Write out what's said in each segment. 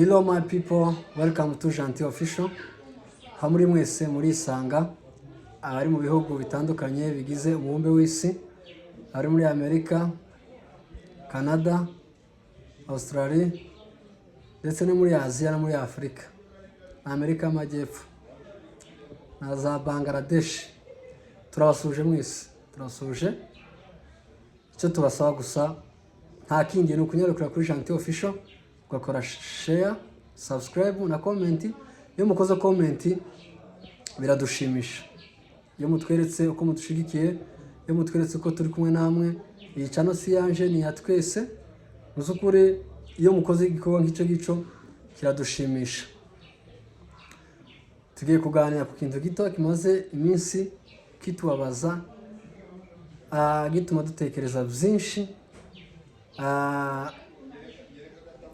Hello my people, welcome to Gentil Official. Hamuri mwese muri isanga abari mu bihugu bitandukanye bigize umubumbe w'isi, ari muri Amerika, Canada, Australia, ndetse no muri Aziya no muri Afrika, Amerika y'Amajyepfo na za Bangladesh. Turabasuje mwese, turabasuje. Icyo tubasaba gusa nta kindi ni ukunyarukira kuri Gentil Official, ugakora share, subscribe na comment. Iyo mukoze comment biradushimisha, iyo mutweretse uko mudushigikiye, iyo mutweretse uko turi kumwe namwe. Iyi channel si yanje, ni ya twese. Muzukuri iyo mukoze igikorwa nk'icyo gico kiradushimisha. Tugiye kuganira ku kintu gito kimaze iminsi kitubabaza, gituma dutekereza byinshi,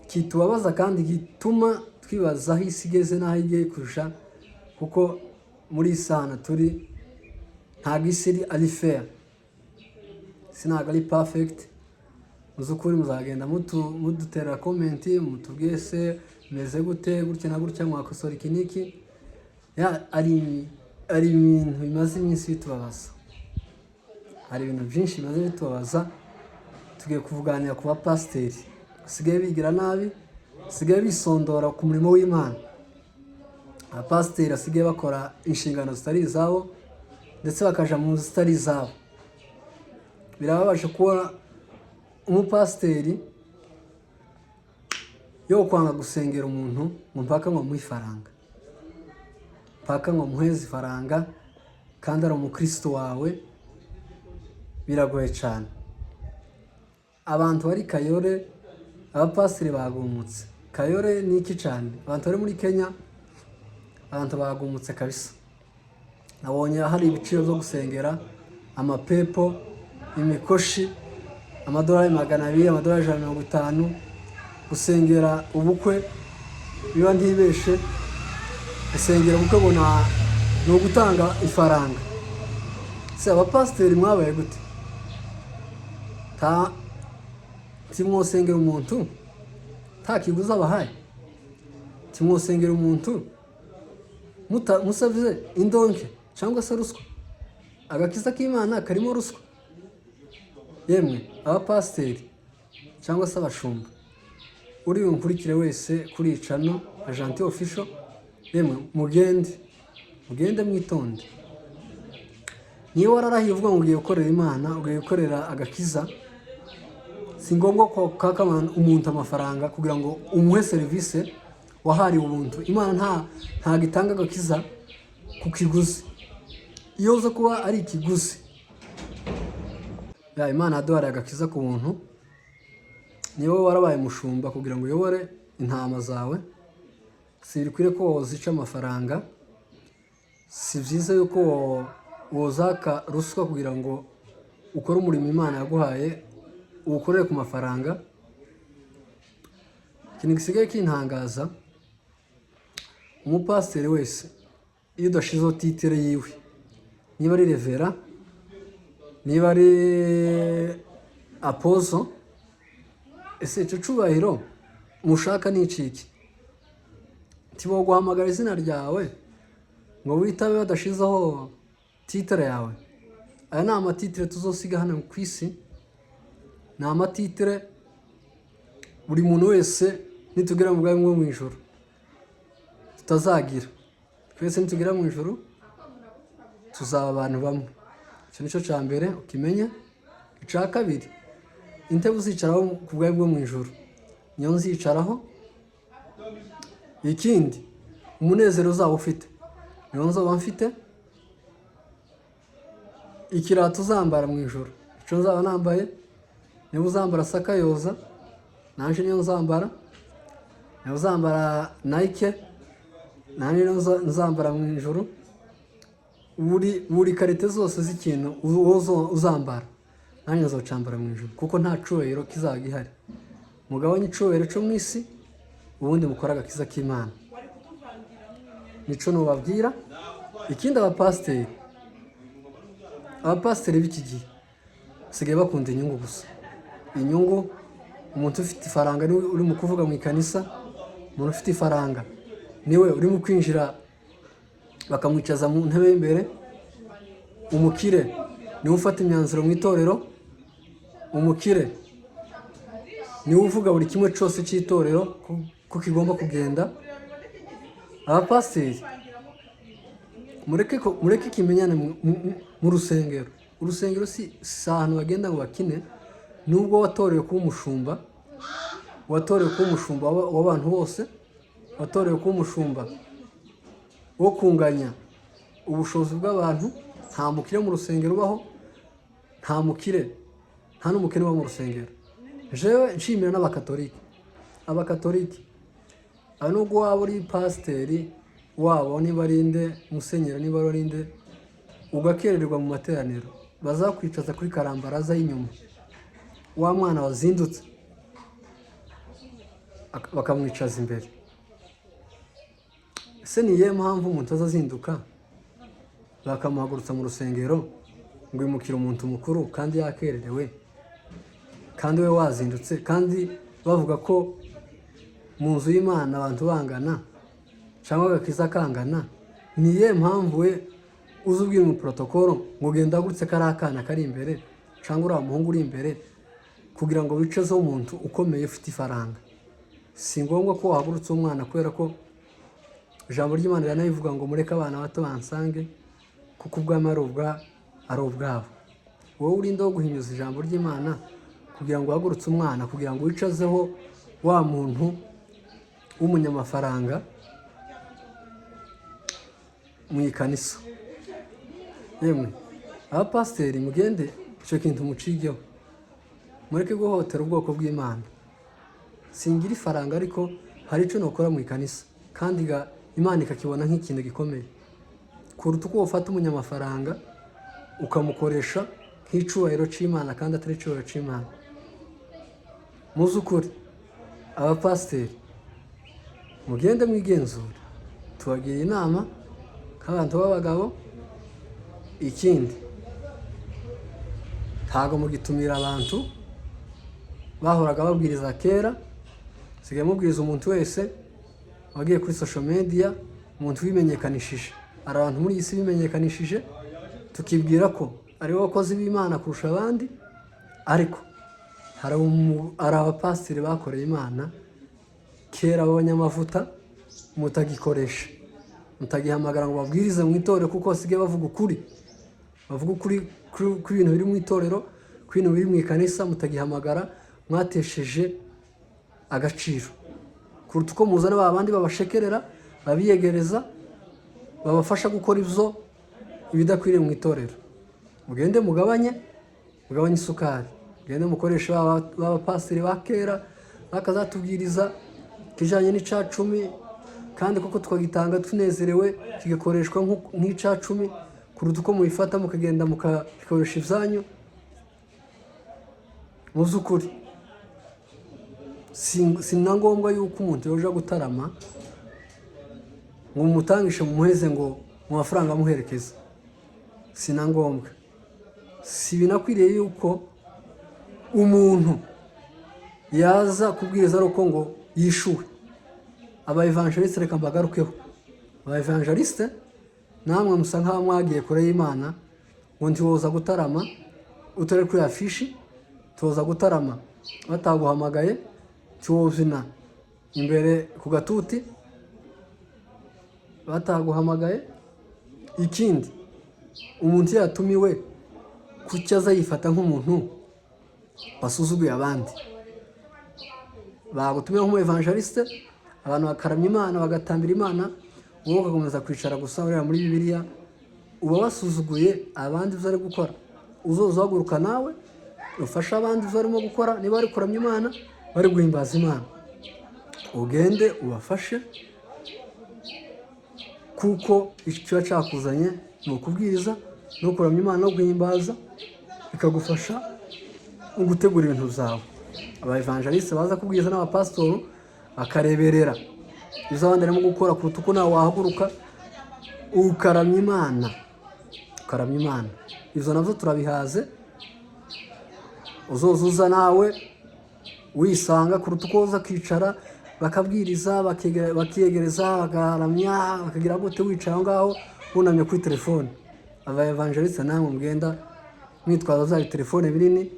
kitubabaza kandi gituma twibaza aho isi igeze n'aho igiye kurusha, kuko muri isana turi ntabwo isi ari fair, isi ntabwo ari perfect. Muzukuri muzagenda mudutera comment, mutubwiye se meze gute gutya na gutya, mwakosora iki niki. Ari ibintu bimaze iminsi bitubabaza, hari ibintu byinshi bimaze bitubabaza. Tugiye kuvuganira ku bapasiteri basigaye bigira nabi, basigaye bisondora ku murimo w'Imana. Abapasiteri basigaye bakora inshingano zitari izabo ndetse bakaja mu zitari izabo. Birababaje kuba umupasiteri yo kwanga gusengera umuntu mpaka ngo muhe ifaranga, mpaka ngo muheze ifaranga kandi ari umukristo wawe. Biragoye cyane. Abantu bari Kayore, abapasiteri bagumutse. Kayore ni iki cyane, abantu bari muri Kenya, abantu bagumutse kabisa. Nabonye hari ibiciro byo gusengera amapepo, imikoshi, amadolari 200, amadolari 150, gusengera ubukwe biba ntibeshe. Gusengera ubukwe ngo ni ugutanga ifaranga. Se abapasiteri mwabaye gute? Timwosengera umuntu nta kiguzi abahaye, timwosengera umuntu musavye indonke cyangwa se ruswa. Agakiza k'Imana karimo ruswa. Yemwe abapasiteri cyangwa se abashumba, uri unkurikire wese kuri channel Gentil Official, yemwe mugende mwitonde. Niyo wararahiye uvuga ngo ugiye gukorera Imana, ugiye gukorera agakiza, si ngombwa ko kakamana umuntu amafaranga kugira ngo umuhe service wahari ubuntu. Imana nta gitanga agakiza ku kiguzi. Iyo uza kuba ari ikiguzi, Imana yaduhaye agakiza ku buntu. Niyo warabaye mushumba kugira ngo uyobore intama zawe, si bikwiriye ko wozica amafaranga. Si byiza yuko wozaka ruswa kugira ngo ukore umurimo Imana yaguhaye ukorere ku mafaranga. Ikintu gisigaye kintangaza, umupasiteri wese iyo udashizeho titire yiwe, niba ari revera, niba ari apozo, ese icyo cyubahiro mushaka ni iki? Tibo guhamagara izina ryawe ngo witabe badashizeho titire yawe. Aya ni amatitire tuzosiga hano ku isi, ni amatitire buri muntu wese nitugera mu bwami bwo mu ijuru tutazagira. Twese nitugera mu ijuru tuzaba abantu bamwe. Icyo nicyo cya mbere ukimenya. Icya kabiri, intebe uzicaraho ku bwami bwo mu ijuru niyo nzicaraho. Ikindi, umunezero uzaba ufite niyo nzaba mfite. Ikirato uzambara mu ijuru icyo nzaba nambaye. Niba uzambara sakayoza, nanje niyo nzambara. Niba uzambara Nike, nanje niyo nzambara mu ijuru. Buri karite zose z'ikintu uzambara nanje nzocambara mu ijuru, kuko nta cubahiro kizaba gihari. Mugabanye icubahiro cyo mu isi, ubundi mukora agakiza k'Imana. Nico nubabwira. Ikindi, abapasiteri b'iki gihe basigaye bakunda inyungu gusa. Inyungu, umuntu ufite ifaranga uri mu kuvuga mu ikanisa, umuntu ufite ifaranga niwe urimo kwinjira bakamwicaza mu ntebe y'imbere. Umukire niwe ufata imyanzuro mu itorero. Umukire niwe uvuga buri kimwe cyose cy'itorero ko kigomba kugenda. Abapasiteri mureke kimenyane mu rusengero. Urusengero si ahantu bagenda ngo bakine. Nubwo watorewe kuba umushumba, watorewe kuba umushumba w'abantu bose, watorewe kuba umushumba wo kunganya ubushobozi bw'abantu, nta mukire mu rusengero ubaho, nta n'umukene uba mu rusengero. Jewe nshimira n'abakatolike. Abakatolike nubwo waba uri pasiteri wabo, niba arinde musenyeri, niba arinde ugakererwa mu materaniro, bazakwicaza kuri karambaraza y'inyuma, wa mwana wazindutse bakamwicaza imbere. Ese ni iyihe mpamvu umuntu azazinduka bakamuhagurutsa mu rusengero ngo yimukire umuntu mukuru kandi yakererewe, kandi we wazindutse, kandi bavuga ko mu nzu y'Imana abantu bangana cyangwa agakiza kangana? Ni iyihe mpamvu we uzi ubwira mu protokolo ngo genda agurutse kari akana kari imbere cyangwa uriya muhungu uri imbere kugira ngo wicezeho umuntu ukomeye ufite ifaranga? Si ngombwa ko wahagurutse umwana, kubera ko ijambo ry'Imana riranabivuga ngo mureke abana bato bansange kuko ubwami ari ubwabo. Wowe urinde wo guhinyuza ijambo ry'Imana kugira ngo uhagurutse umwana, kugira ngo wicazeho wa muntu w'umunyamafaranga mu ikanisa. Yemwe abapasiteri mugende icyo kintu mucigeho, mureke guhohotera ubwoko bw'Imana. Singira ifaranga ariko hari icyo nokora mu ikanisa, kandi Imana ikakibona nk'ikintu gikomeye, kuruta uko ufata umunyamafaranga ukamukoresha nk'icubahiro cy'Imana kandi atari icubahiro cy'Imana. Muzi ukuri abapasiteri mugende mwigenzura, tubagira inama nk'abantu b'abagabo. Ikindi, ntabwo mugitumira abantu bahoraga babwiriza kera, sigaye mubwiriza umuntu wese wagiye kuri social media, umuntu wimenyekanishije. Hari abantu muri iyi si bimenyekanishije, tukibwira ko ari bo bakozi b'Imana kurusha abandi, ariko hari abapasiteri bakoreye Imana kera b'abanyamavuta mutagikoresha, mutagihamagara ngo babwirize mu itorero, kuko basigaye bavuga ukuri ku bintu biri mu itorero, ku bintu biri mu ikanisa. Mutagihamagara, mwatesheje agaciro, kuruta uko muzana abandi babashekerera, babiyegereza, babafasha gukora ibidakwiriye mu itorero. Mugende mugabanye isukari, mugende mukoresha b'abapasiteri ba kera bakazatubwiriza kijanye n'icacumi, kandi koko twagitanga tunezerewe, kigakoreshwa nk'icacumi, kuruta uko mubifata mukagenda mukabikoresha ibyanyu. Muzi ukuri, si na ngombwa yuko umuntu yoja gutarama ngo mumutangishe mumuheze ngo mu mafaranga amuherekeza. Si na ngombwa, si binakwiriye yuko umuntu yaza kubwiriza ari uko ngo yishuwe. Aba-evangeliste reka mbagarukeho. Aba-evangeliste namwe musa nk'aho mwagiye kure y'Imana, ngo ntiwoza gutarama utari kuri afishi, tuwoza gutarama bataguhamagaye, tiwozina imbere ku gatuti bataguhamagaye. Ikindi, umuntu yatumiwe kuki aza yifata nk'umuntu basuzuguye abandi? Bagutumiye nk'umu-evangeliste, abantu bakaramya Imana, bagatambira Imana, wowe ugakomeza kwicara gusa ureba muri Bibiliya, uba wasuzuguye abandi ibyo ari gukora. Uzoza uhaguruka nawe ufasha abandi ibyo barimo gukora, niba bari kuramya Imana, bari guhimbaza Imana, ugende ubafashe, kuko icyo cyakuzanye ni ukubwiriza no kuramya Imana no guhimbaza, bikagufasha mu gutegura ibintu byawe. Aba-evangeliste baza kubwiriza n'abapasitoro bakareberera ibyo abandi barimo gukora, kuruta uko nawe wahaguruka ukaramya Imana. Ibyo nabyo turabihaze. Uzoza nawe wisanga, kuruta uko uza akicara bakabwiriza bakiyegereza bagaramya bakagira gute wicaye aho ngaho wunamye kuri telefone. Aba evangeliste namwe mugenda mwitwaza za telefone binini,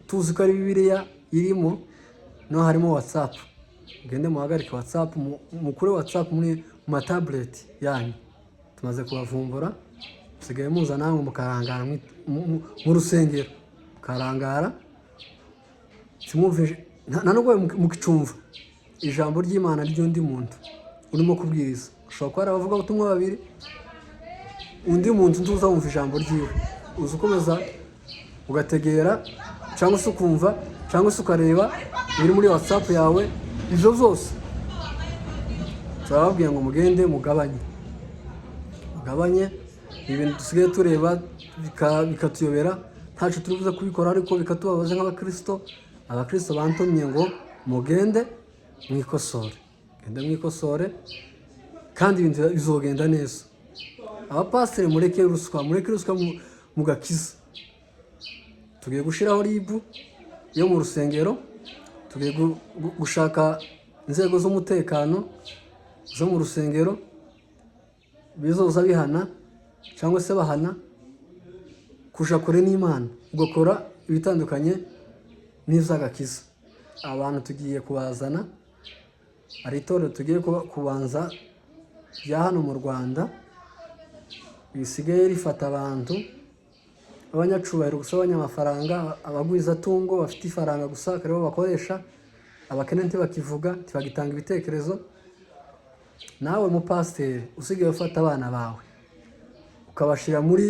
tuzi ko ari Bibiliya irimo, no harimo WhatsApp. Mugende muhagarike WhatsApp, mukure WhatsApp muri tablet yanyu. Tumaze kubavumbura, sigaye muza namwe mukarangara mu rusengero, mukarangara simumve nanubwo mukicumva ijambo ry'Imana ry'undi muntu urimo kubwiriza. Ushobora kuba abavuga ubutumwa babiri, undi muntu ntuza wumva ijambo ryiwe, uza ukomeza ugategera cyangwa se ukumva cyangwa se ukareba biri muri WhatsApp yawe. Ibyo byose turababwiye ngo mugende mugabanye ibintu dusigaye tureba bikatuyobera, ntacu turibuze kubikora ariko bikatubabaza nk'abakristo. Abakristo bantumye ngo mugende mwikosore kandi ibintu bizogenda neza. Abapasiteri mureke ruswa mugakiza. Tugiye gushiraho ribu yo mu rusengero, tugiye gushaka inzego z'umutekano zo mu rusengero bizoza bihana cyangwa se bahana kuja kure n'Imana, ugakora ibitandukanye n'izagakiza. Abantu tugiye kubazana, ari itorero tugiye kubanza rya hano mu Rwanda bisigaye rifata abantu abanyacubahiro gusa, abanyamafaranga, abagwizatungo bafite ifaranga gusa karibo bakoresha, abakene ntibakivuga, ntibagitanga ibitekerezo. Nawe mupasiteri usigaye ufata abana bawe ukabashira muri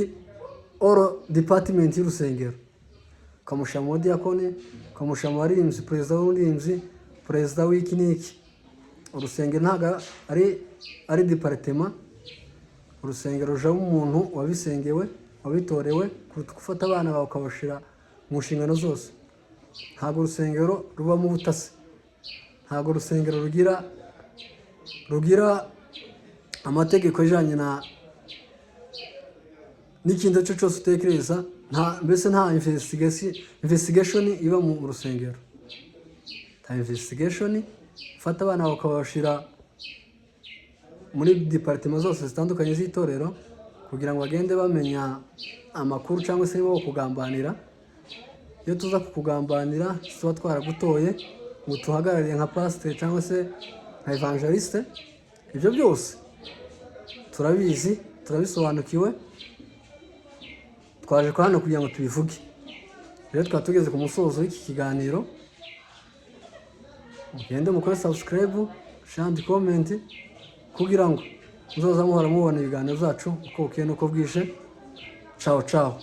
all department y'urusengero, ukamushyira mu diakoni, ukamushyira mu baririmbyi, perezida w'uburinzi, perezida w'iki n'iki. Urusengero ntabwo ari departement. Urusengero rujamo umuntu wabisengewe, wabitorewe, gufata abana bawe ukabashira mu nshingano zose. Ntabwo urusengero rubamo ubutasi, ntabwo urusengero rugira amategeko ajyanye n'ikintu cyo cyose utekereza. Mbese nta investigation iba mu rusengero, nta investigation. Ufata abana bawe ukabashira muri departement zose zitandukanye z'itorero kugira ngo bagende bamenya amakuru cyangwa se niba kugambanira. Iyo tuza kukugambanira tuba twaragutoye ngo tuhagarariye nka pasiteri cyangwa se nka evangeliste. Ibyo byose turabizi, turabisobanukiwe, twaje kwa hano kugira ngo tubivuge. Rero twaba tugeze ku musozo w'iki kiganiro. Mugende mukore subscribe, share and comment kugira ngo muzoza muhora mubona ibiganiro byacu uko bukeye n'uko bwije. Ciao ciao.